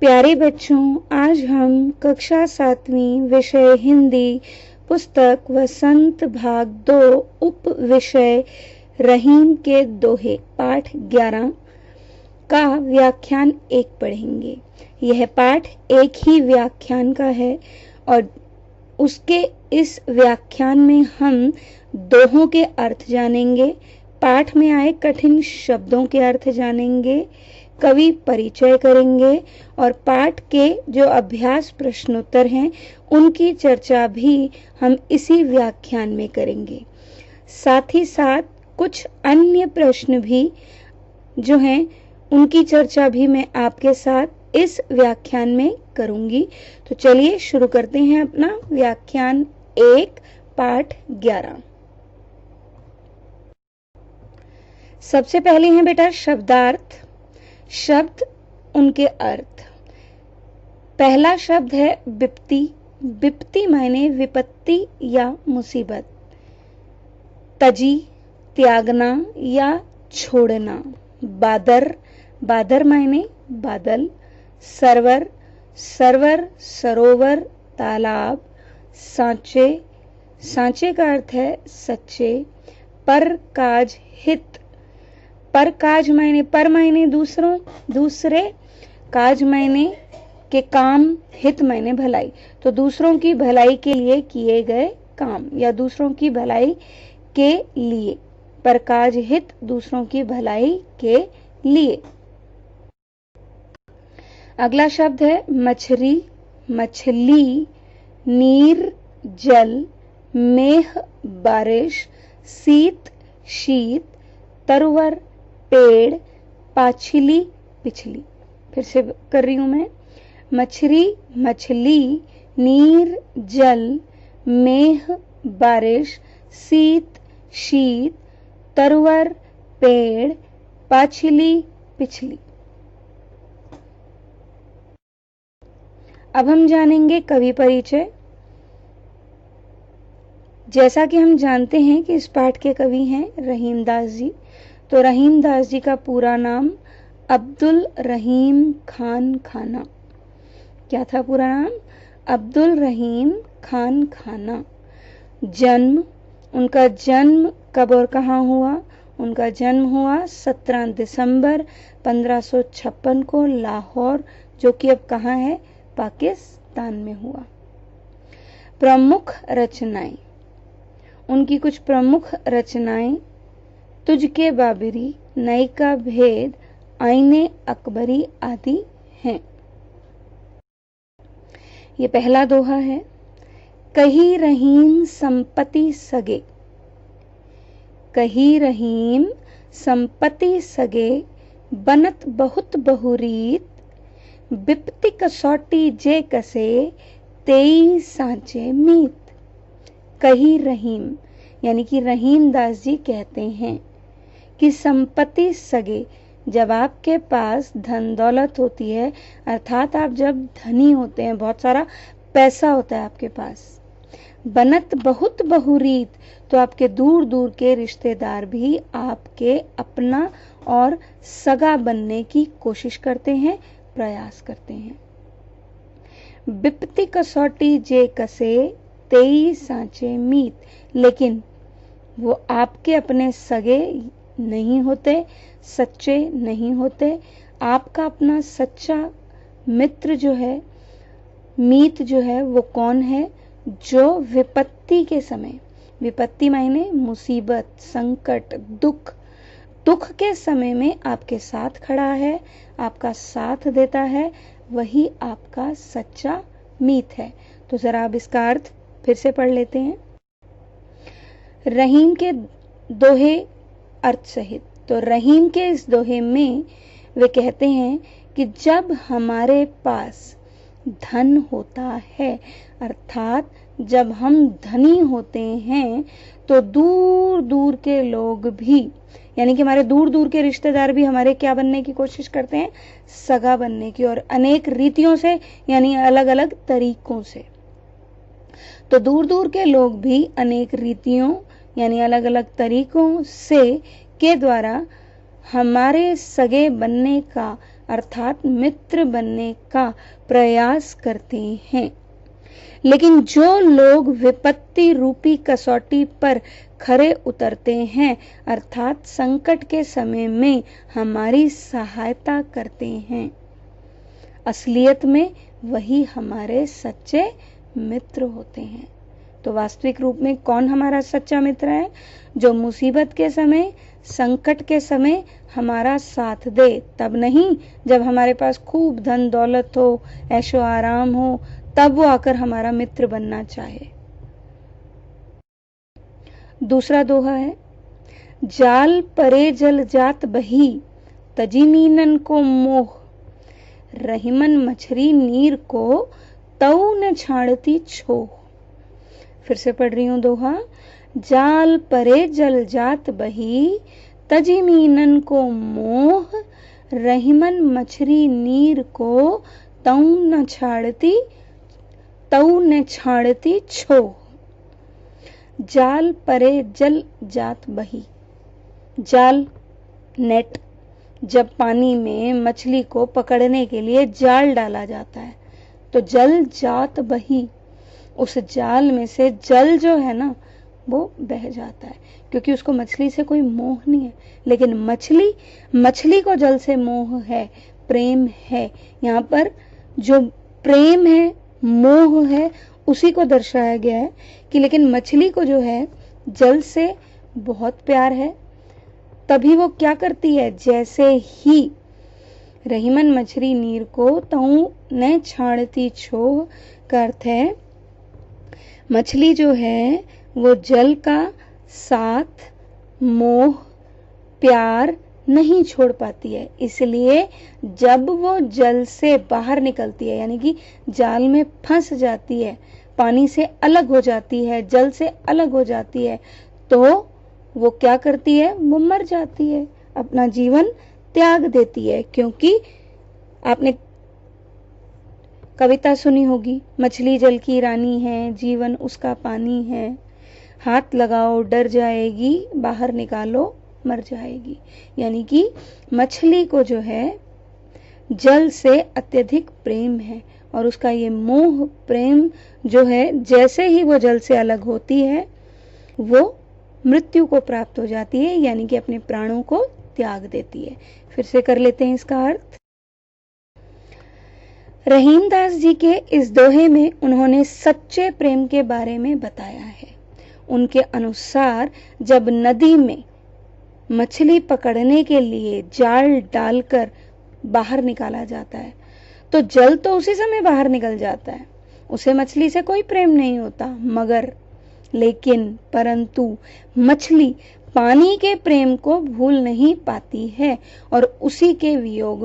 प्यारे बच्चों, आज हम कक्षा 7वीं विषय हिंदी पुस्तक वसंत भाग 2 उप विषय रहीम के दोहे पाठ 11 का व्याख्यान 1 पढ़ेंगे। यह पाठ एक ही व्याख्यान का है और उसके इस व्याख्यान में हम दोहों के अर्थ जानेंगे, पाठ में आए कठिन शब्दों के अर्थ जानेंगे, कवि परिचय करेंगे और पाठ के जो अभ्यास प्रश्नोत्तर हैं उनकी चर्चा भी हम इसी व्याख्यान में करेंगे। साथ ही साथ कुछ अन्य प्रश्न भी जो हैं उनकी चर्चा भी मैं आपके साथ इस व्याख्यान में करूंगी। तो चलिए शुरू करते हैं अपना व्याख्यान 1 पाठ 11। सबसे पहले हैं बेटा शब्दार्थ, शब्द उनके अर्थ। पहला शब्द है विपत्ति। विपत्ति मायने विपत्ति या मुसीबत। तजी त्यागना या छोड़ना। बादर, बादर मायने बादल। सरवर, सरवर सरोवर तालाब। सांचे, सांचे का अर्थ है सच्चे। पर काज हित, पर काज मायने पर मायने दूसरों दूसरे, काज मायने के काम, हित मायने भलाई। तो दूसरों की भलाई के लिए किए गए काम या दूसरों की भलाई के लिए। पर काज हित दूसरों की भलाई के लिए। अगला शब्द है मछरी, मछली। नीर जल, मेघ बारिश। शीत शीत। तरवर पेड़। पाछिली पिछली। फिर से कर रही हूं मैं। मछरी मछली, नीर जल, मेघ बारिश, शीत शीत, तरवर पेड़, पाछिली पिछली। अब हम जानेंगे कवि परिचय। जैसा कि हम जानते हैं कि इस पाठ के कवि हैं रहीम दास जी। तो रहीम दास जी का पूरा नाम अब्दुल रहीम खान खाना। क्या था पूरा नाम? अब्दुल रहीम खान खाना। जन्म, उनका जन्म कब और कहाँ हुआ? उनका जन्म हुआ 17 दिसंबर 1556 को लाहौर, जो कि अब कहाँ है? पाकिस्तान में हुआ। प्रमुख रचनाएं, उनकी कुछ प्रमुख रचनाएं तुझके बाबरी, नई का भेद, आईने अकबरी आदि हैं। ये पहला दोहा है। कही रहीम संपत्ति सगे, कही रहीम संपत्ति सगे, बनत बहुत बहुरीत, विपत्ति कसौटी जे कसे, तेई सांचे मीत। कही रहीम यानी कि रहीम दास जी कहते हैं कि संपत्ति सगे, जब आपके पास धन दौलत होती है, अर्थात आप जब धनी होते हैं, बहुत सारा पैसा होता है आपके पास। बनत बहुत बहुरीत, तो आपके दूर दूर के रिश्तेदार भी आपके अपना और सगा बनने की कोशिश करते हैं, प्रयास करते हैं। विपत्ति कसौटी जे कसे, तेई सांचे मीत, लेकिन वो आपके अपने सगे नहीं होते, सच्चे नहीं होते। आपका अपना सच्चा मित्र जो है, मीत जो है, वो कौन है? जो विपत्ति के समय, विपत्ति मायने मुसीबत, संकट, दुख, दुख के समय में आपके साथ खड़ा है, आपका साथ देता है, वही आपका सच्चा मीत है। तो जरा अब इसका अर्थ फिर से पढ़ लेते हैं। रहीम के दोहे अर्थ सहित। तो रहीम के इस दोहे में वे कहते हैं कि जब हमारे पास धन होता है, अर्थात जब हम धनी होते हैं, तो दूर दूर के लोग भी, यानी कि हमारे दूर दूर के रिश्तेदार भी हमारे क्या बनने की कोशिश करते हैं? सगा बनने की, और अनेक रीतियों से यानी अलग अलग तरीकों से। तो दूर दूर के लोग भी अनेक रीतियों यानी अलग अलग तरीकों से के द्वारा हमारे सगे बनने का, अर्थात मित्र बनने का प्रयास करते हैं। लेकिन जो लोग विपत्ति रूपी कसौटी पर खरे उतरते हैं अर्थात संकट के समय में हमारी सहायता करते हैं, असलियत में वही हमारे सच्चे मित्र होते हैं। तो वास्तविक रूप में कौन हमारा सच्चा मित्र है? जो मुसीबत के समय, संकट के समय हमारा साथ दे, तब नहीं जब हमारे पास खूब धन दौलत हो, ऐशो आराम हो, तब वो आकर हमारा मित्र बनना चाहे। दूसरा दोहा है, जाल परे जल जात बही, तजी मीनन को मोह, रहीमन मछरी नीर को तऊ न छाड़ती छोह। फिर से पढ़ रही हूं दोहा, जाल परे जल जात बही, तजी मीनन को मोह, रहीमन मछरी नीर को तऊ न छाड़ती छोह। जाल परे जल जात बही, जाल नेट, जब पानी में मछली को पकड़ने के लिए जाल डाला जाता है तो जल जात बही, उस जाल में से जल जो है ना वो बह जाता है, क्योंकि उसको मछली से कोई मोह नहीं है। लेकिन मछली को जल से मोह है, प्रेम है। यहाँ पर जो प्रेम है, मोह है, उसी को दर्शाया गया है कि लेकिन मछली को जो है जल से बहुत प्यार है। तभी वो क्या करती है, जैसे ही रहीमन मछली नीर को तऊ न छाड़ती छोह का अर्थ है मछली जो है वो जल का साथ, मोह, प्यार नहीं छोड़ पाती है। इसलिए जब वो जल से बाहर निकलती है, यानी कि जाल में फंस जाती है, पानी से अलग हो जाती है, जल से अलग हो जाती है, तो वो क्या करती है, वो मर जाती है, अपना जीवन त्याग देती है। क्योंकि आपने कविता सुनी होगी, मछली जल की रानी है, जीवन उसका पानी है, हाथ लगाओ डर जाएगी, बाहर निकालो मर जाएगी। यानी कि मछली को जो है जल से अत्यधिक प्रेम है और उसका ये मोह प्रेम जो है, जैसे ही वो जल से अलग होती है वो मृत्यु को प्राप्त हो जाती है, यानी कि अपने प्राणों को त्याग देती है। फिर से कर लेते हैं इसका अर्थ। रहीमदास जी के इस दोहे में उन्होंने सच्चे प्रेम के बारे में बताया है। उनके अनुसार जब नदी में मछली पकड़ने के लिए जाल डालकर बाहर निकाला जाता है तो जल तो उसी समय बाहर निकल जाता है, उसे मछली से कोई प्रेम नहीं होता, मगर परंतु मछली पानी के प्रेम को भूल नहीं पाती है और उसी के वियोग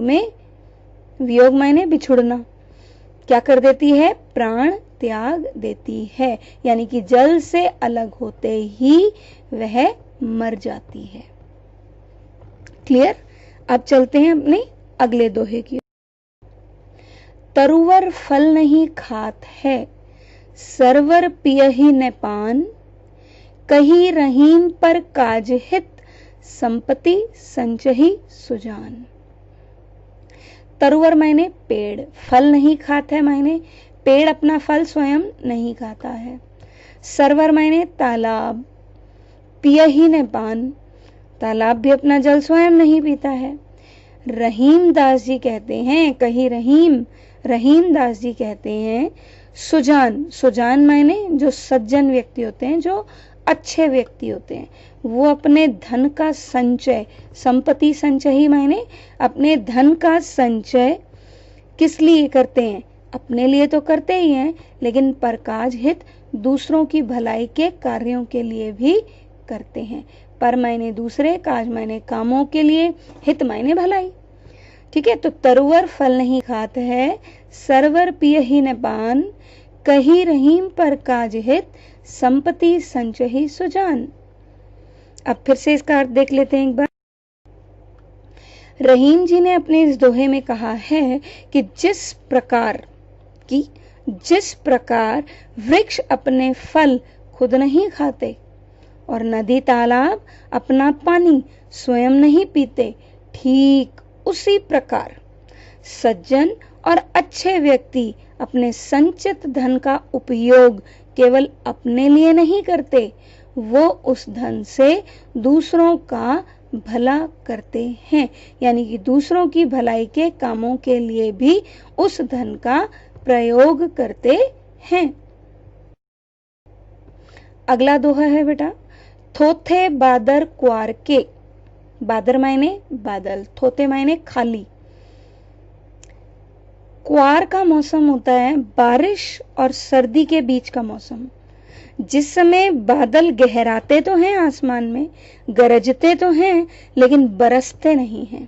मायने बिछुड़ना, क्या कर देती है, प्राण त्याग देती है। यानी कि जल से अलग होते ही वह मर जाती है। क्लियर? अब चलते हैं अपने अगले दोहे की। तरुवर फल नहीं खात है, सरवर पियहि न पान, कही रहीम पर काज हित, संपत्ति संचही सुजान। तरुवर मायने पेड़, फल नहीं खाता है मायने पेड़ अपना फल स्वयं नहीं खाता है। सरवर मायने तालाब, पियहि न पान, तालाब भी अपना जल स्वयं नहीं पीता है। रहीम दास जी कहते हैं, कही रहीम दास जी कहते हैं सुजान मायने जो सज्जन व्यक्ति होते हैं, जो अच्छे व्यक्ति होते हैं, वो अपने धन का संचय, संपत्ति संचय मायने अपने धन का संचय किस लिए करते हैं, अपने लिए तो करते ही हैं, लेकिन परकाज हित दूसरों की भलाई के कार्यों के लिए भी करते हैं। पर मायने दूसरे, काज मायने कामों के लिए, हित मायने भलाई। ठीक है, तो तरुवर फल नहीं खात है, सरवर पियहि न पान, कही रहीम पर काज हित, संपत्ति संचही सुजान। अब फिर से इसका अर्थ देख लेते हैं एक बार। रहीम जी ने अपने इस दोहे में कहा है कि जिस प्रकार वृक्ष अपने फल खुद नहीं खाते और नदी तालाब अपना पानी स्वयं नहीं पीते, ठीक उसी प्रकार सज्जन और अच्छे व्यक्ति अपने संचित धन का उपयोग केवल अपने लिए नहीं करते, वो उस धन से दूसरों का भला करते हैं, यानी कि दूसरों की भलाई के कामों के लिए भी उस धन का प्रयोग करते हैं। अगला दोहा है बेटा, थोथे बादर क्वार के। बादर मायने बादल, थोथे मायने खाली। क्वार का मौसम होता है बारिश और सर्दी के बीच का मौसम, जिस समय बादल गहराते तो हैं आसमान में, गरजते तो हैं, लेकिन बरसते नहीं हैं।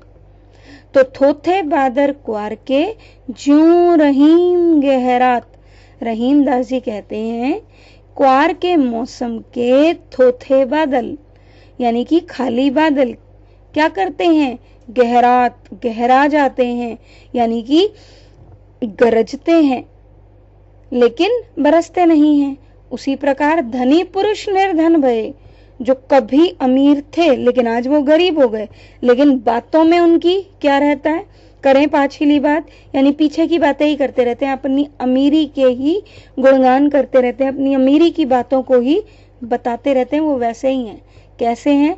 तो थोथे बादर क्वार के, ज्यों रहीम गहरात। रहीम दास जी कहते हैं क्वार के मौसम के थोथे बादल यानी कि खाली बादल क्या करते हैं, गहरा जाते हैं, यानी कि गरजते हैं लेकिन बरसते नहीं हैं। उसी प्रकार धनी पुरुष निर्धन भये, जो कभी अमीर थे लेकिन आज वो गरीब हो गए, लेकिन बातों में उनकी क्या रहता है, करें पाछली बात, यानी पीछे की बातें ही करते रहते हैं, अपनी अमीरी के ही गुणगान करते रहते हैं, अपनी अमीरी की बातों को ही बताते रहते हैं। वो वैसे ही हैं, कैसे हैं,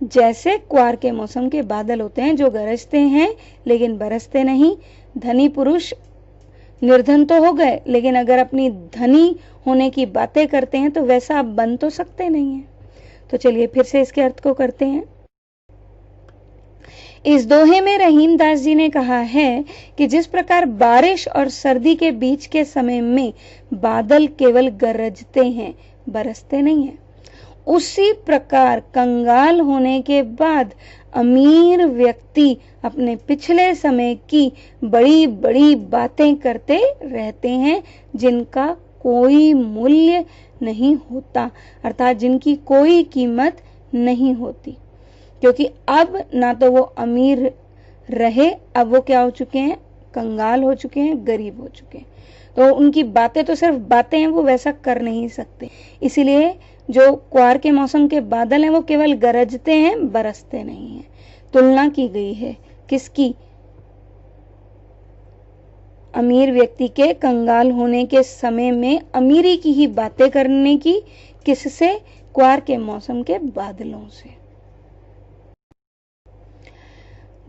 जैसे क्वार के मौसम के बादल होते हैं जो गरजते हैं लेकिन बरसते नहीं। धनी पुरुष निर्धन तो हो गए, लेकिन अगर अपनी धनी होने की बातें करते हैं तो वैसा आप बन तो सकते नहीं है। तो चलिए फिर से इसके अर्थ को करते हैं। इस दोहे में रहीम दास जी ने कहा है कि जिस प्रकार बारिश और सर्दी के बीच के समय में बादल केवल गरजते हैं, बरसते नहीं हैं, उसी प्रकार कंगाल होने के बाद अमीर व्यक्ति अपने पिछले समय की बड़ी बड़ी बातें करते रहते हैं जिनका कोई मूल्य नहीं होता, अर्थात जिनकी कोई कीमत नहीं होती, क्योंकि अब ना तो वो अमीर रहे, अब वो क्या हो चुके हैं, कंगाल हो चुके हैं, गरीब हो चुके हैं। तो उनकी बातें तो सिर्फ बातें हैं, वो वैसा कर नहीं सकते। इसीलिए जो क्वार के मौसम के बादल हैं वो केवल गरजते हैं, बरसते नहीं हैं। तुलना की गई है किसकी, अमीर व्यक्ति के कंगाल होने के समय में अमीरी की ही बातें करने की, किससे, क्वार के मौसम के बादलों से।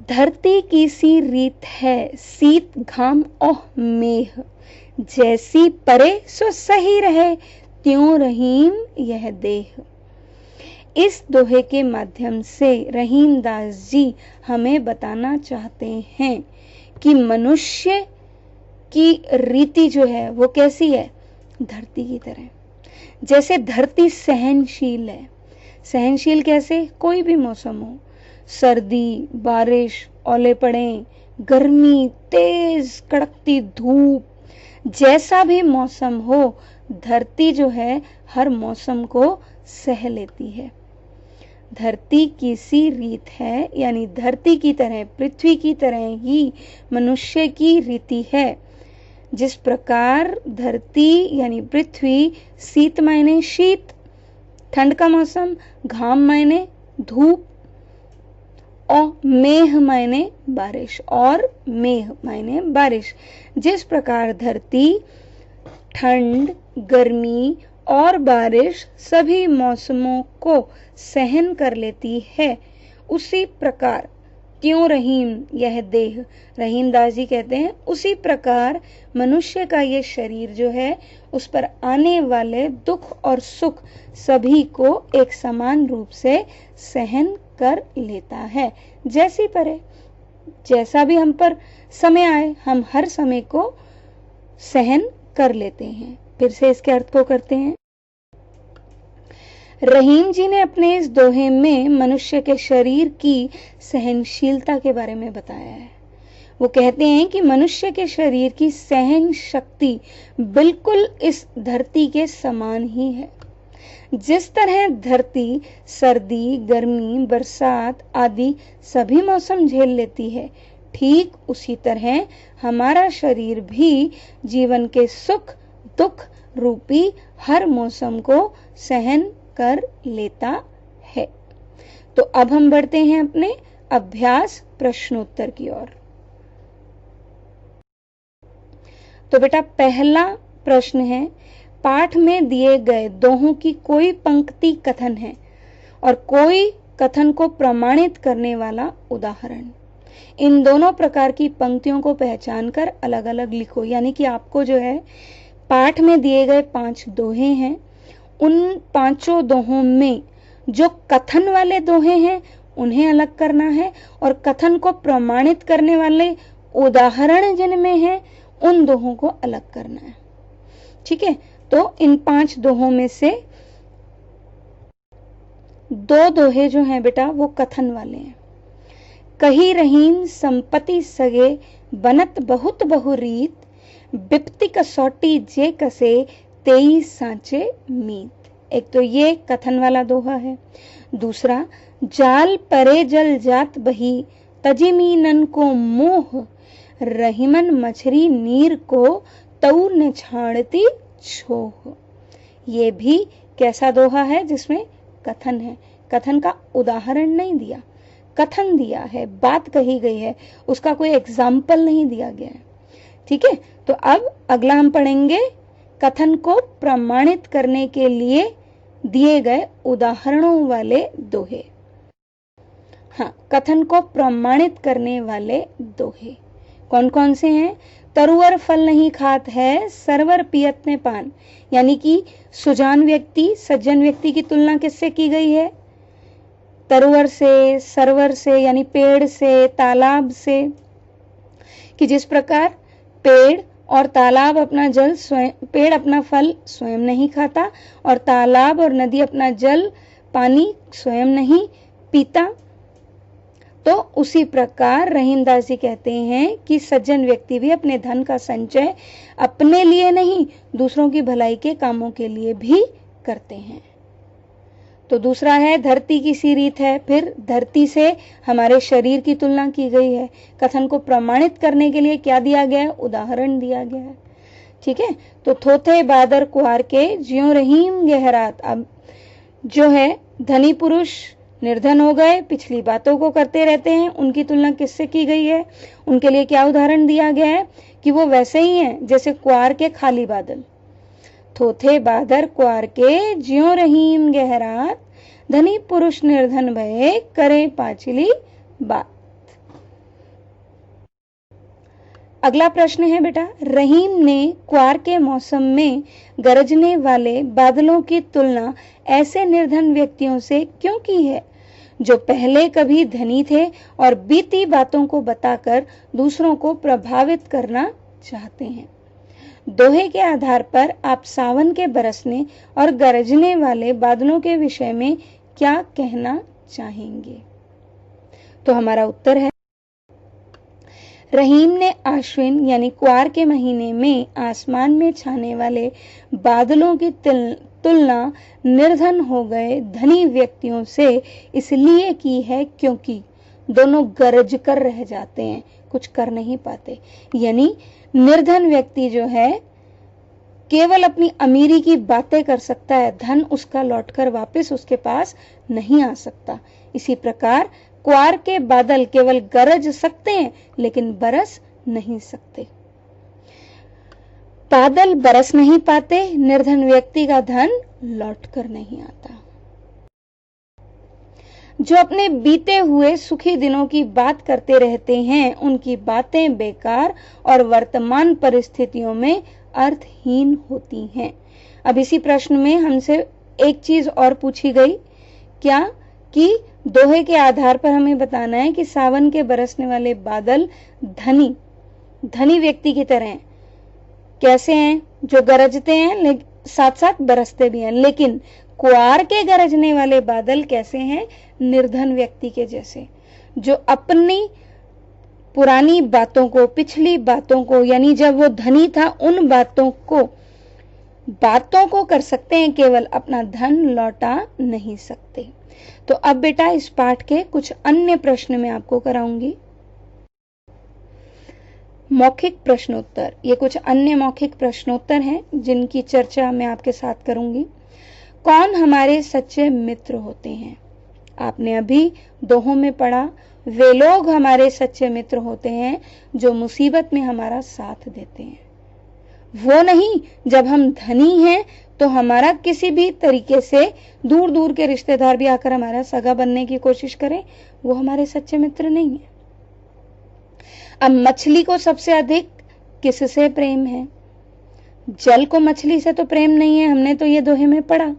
धरती की सी रीत है, शीत घाम ओह मेह, जैसी परे सो सही रहे, त्यों रहीम यह देह। इस दोहे के माध्यम से रहीम दास जी हमें बताना चाहते हैं कि मनुष्य की रीति जो है वो कैसी है, धरती की तरह। जैसे धरती सहनशील है, सहनशील कैसे, कोई भी मौसम हो, सर्दी, बारिश, ओले पड़े, गर्मी, तेज कड़कती धूप, जैसा भी मौसम हो, धरती जो है हर मौसम को सह लेती है। धरती की सी रीत है, यानी धरती की तरह, पृथ्वी की तरह ही मनुष्य की रीति है। जिस प्रकार धरती यानी पृथ्वी शीत मायने शीत, ठंड का मौसम, घाम मायने धूप, और मेह मायने बारिश, और मेह मायने बारिश। जिस प्रकार धरती ठंड, गर्मी और बारिश सभी मौसमों को सहन कर लेती है, उसी प्रकार क्यों रहीम यह देह, रहीम दास जी कहते हैं उसी प्रकार मनुष्य का ये शरीर जो है उस पर आने वाले दुख और सुख सभी को एक समान रूप से सहन कर लेता है। जैसी परे, जैसा भी हम पर समय आए, हम हर समय को सहन कर लेते हैं। फिर से इसके अर्थ को करते हैं। रहीम जी ने अपने इस दोहे में मनुष्य के शरीर की सहनशीलता के बारे में बताया है। वो कहते हैं कि मनुष्य के शरीर की सहन शक्ति बिल्कुल इस धरती के समान ही है। जिस तरह धरती सर्दी, गर्मी, बरसात आदि सभी मौसम झेल लेती है, ठीक उसी तरह हमारा शरीर भी जीवन के सुख दुख रूपी हर मौसम को सहन कर लेता है। तो अब हम बढ़ते हैं अपने अभ्यास प्रश्नोत्तर की ओर। तो बेटा पहला प्रश्न है, पाठ में दिए गए दोहों की कोई पंक्ति कथन है और कोई कथन को प्रमाणित करने वाला उदाहरण। इन दोनों प्रकार की पंक्तियों को पहचान कर अलग अलग लिखो। यानी कि आपको जो है पाठ में दिए गए 5 दोहे हैं, उन 5 दोहों में जो कथन वाले दोहे हैं उन्हें अलग करना है और कथन को प्रमाणित करने वाले उदाहरण जिनमें है उन दोहों को अलग करना है। ठीक है, तो इन 5 दोहों में से 2 दोहे जो हैं बेटा वो कथन वाले हैं। कही रहीन संपत्ति सगे बनत बहुत बहुरीत, बिपति कसौटी जे कसे तेई सांचे मीत। एक तो ये कथन वाला दोहा है। दूसरा, जाल परे जल जात बही तजिमीनन को मोह, रहीमन मछरी नीर को तऊ न छाड़ती छोह। ये भी कैसा दोहा है जिसमें कथन है, कथन का उदाहरण नहीं दिया, कथन दिया है, बात कही गई है, उसका कोई एग्जाम्पल नहीं दिया गया है। ठीक है, तो अब अगला हम पढ़ेंगे कथन को प्रमाणित करने के लिए दिए गए उदाहरणों वाले दोहे। हाँ, कथन को प्रमाणित करने वाले दोहे कौन कौन से हैं? तरुअर फल नहीं खात है, सरवर पियत ने पान। यानी कि सुजान व्यक्ति, सज्जन व्यक्ति की तुलना किससे की गई है? तरुअर से, सरवर से, यानी पेड़ से, तालाब से। कि जिस प्रकार पेड़ और तालाब अपना जल स्वयं, पेड़ अपना फल स्वयं नहीं खाता और तालाब और नदी अपना जल पानी स्वयं नहीं पीता, तो उसी प्रकार रहीमदास जी कहते हैं कि सज्जन व्यक्ति भी अपने धन का संचय अपने लिए नहीं, दूसरों की भलाई के कामों के लिए भी करते हैं। तो दूसरा है धरती की सी रीत है। फिर धरती से हमारे शरीर की तुलना की गई है। कथन को प्रमाणित करने के लिए क्या दिया गया है? उदाहरण दिया गया है। ठीक है, तो थोथे बादर कुहार के ज्यों रहीम गहरात। अब जो है धनी पुरुष निर्धन हो गए, पिछली बातों को करते रहते हैं, उनकी तुलना किससे की गई है? उनके लिए क्या उदाहरण दिया गया है कि वो वैसे ही हैं जैसे कुआर के खाली बादल। थोथे बादर कुआर के ज्यों रहीम गहरात, धनी पुरुष निर्धन भये करे पांचली बात। अगला प्रश्न है बेटा, रहीम ने कुआर के मौसम में गरजने वाले बादलों की तुलना ऐसे निर्धन व्यक्तियों से क्यों की है जो पहले कभी धनी थे और बीती बातों को बताकर दूसरों को प्रभावित करना चाहते हैं? दोहे के आधार पर आप सावन के बरसने और गरजने वाले बादलों के विषय में क्या कहना चाहेंगे? तो हमारा उत्तर है, रहीम ने आश्विन यानी कुआर के महीने में आसमान में छाने वाले बादलों की तुलना निर्धन हो गए धनी व्यक्तियों से इसलिए की है क्योंकि दोनों गरज कर रह जाते हैं, कुछ कर नहीं पाते। यानी निर्धन व्यक्ति जो है केवल अपनी अमीरी की बातें कर सकता है, धन उसका लौटकर वापस उसके पास नहीं आ सकता। इसी प्रकार कुआर के बादल केवल गरज सकते हैं लेकिन बरस नहीं सकते। बादल बरस नहीं पाते, निर्धन व्यक्ति का धन लौटकर नहीं आता। जो अपने बीते हुए सुखी दिनों की बात करते रहते हैं उनकी बातें बेकार और वर्तमान परिस्थितियों में अर्थहीन होती हैं। अब इसी प्रश्न में हमसे एक चीज और पूछी गई, क्या कि दोहे के आधार पर हमें बताना है कि सावन के बरसने वाले बादल धनी व्यक्ति की तरह हैं। कैसे हैं? जो गरजते हैं साथ साथ बरसते भी हैं। लेकिन कुआर के गरजने वाले बादल कैसे हैं? निर्धन व्यक्ति के जैसे, जो अपनी पुरानी बातों को, पिछली बातों को, यानी जब वो धनी था उन बातों को कर सकते हैं, केवल अपना धन लौटा नहीं सकते। तो अब बेटा इस पाठ के कुछ अन्य प्रश्न मैं आपको कराऊंगी। मौखिक प्रश्नोत्तर, ये कुछ अन्य मौखिक प्रश्नोत्तर हैं जिनकी चर्चा मैं आपके साथ करूंगी। कौन हमारे सच्चे मित्र होते हैं? आपने अभी दोहों में पढ़ा, वे लोग हमारे सच्चे मित्र होते हैं जो मुसीबत में हमारा साथ देते हैं। वो नहीं जब हम धनी हैं तो हमारा किसी भी तरीके से दूर दूर के रिश्तेदार भी आकर हमारा सगा बनने की कोशिश करें, वो हमारे सच्चे मित्र नहीं है। अब मछली को सबसे अधिक किससे प्रेम है? जल को मछली से तो प्रेम नहीं है, हमने तो ये दोहे में पढ़ा,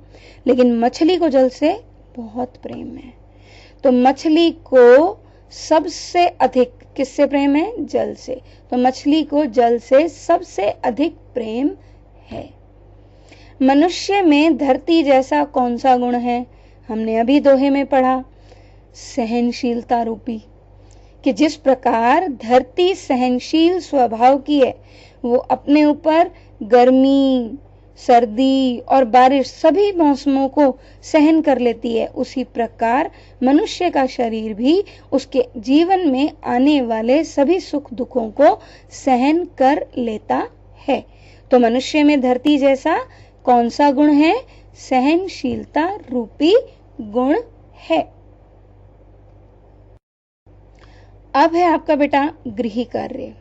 लेकिन मछली को जल से बहुत प्रेम है। तो मछली को सबसे अधिक किससे प्रेम है? जल से। तो मछली को जल से सबसे अधिक प्रेम है। मनुष्य में धरती जैसा कौन सा गुण है? हमने अभी दोहे में पढ़ा, सहनशीलता रूपी, कि जिस प्रकार धरती सहनशील स्वभाव की है, वो अपने ऊपर गर्मी, सर्दी और बारिश सभी मौसमों को सहन कर लेती है, उसी प्रकार मनुष्य का शरीर भी उसके जीवन में आने वाले सभी सुख दुखों को सहन कर लेता है। तो मनुष्य में धरती जैसा कौन सा गुण है? सहनशीलता रूपी गुण है। अब है आपका बेटा गृह कार्य।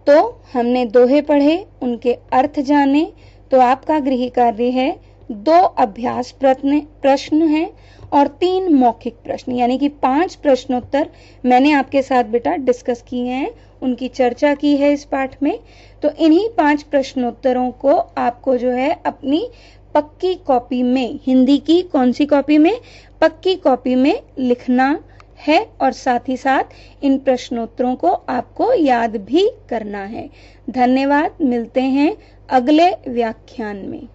तो हमने दोहे पढ़े, उनके अर्थ जाने, तो आपका गृह कार्य है 2 अभ्यास प्रश्न हैं और 3 मौखिक प्रश्न, यानी कि 5 प्रश्नोत्तर मैंने आपके साथ बेटा डिस्कस किए हैं, उनकी चर्चा की है इस पाठ में। तो इन्हीं 5 प्रश्नोत्तरों को आपको जो है अपनी पक्की कॉपी में, हिंदी की कौन सी कॉपी में? पक्की कॉपी में लिखना है और साथ ही साथ इन प्रश्नोत्तरों को आपको याद भी करना है। धन्यवाद, मिलते हैं अगले व्याख्यान में।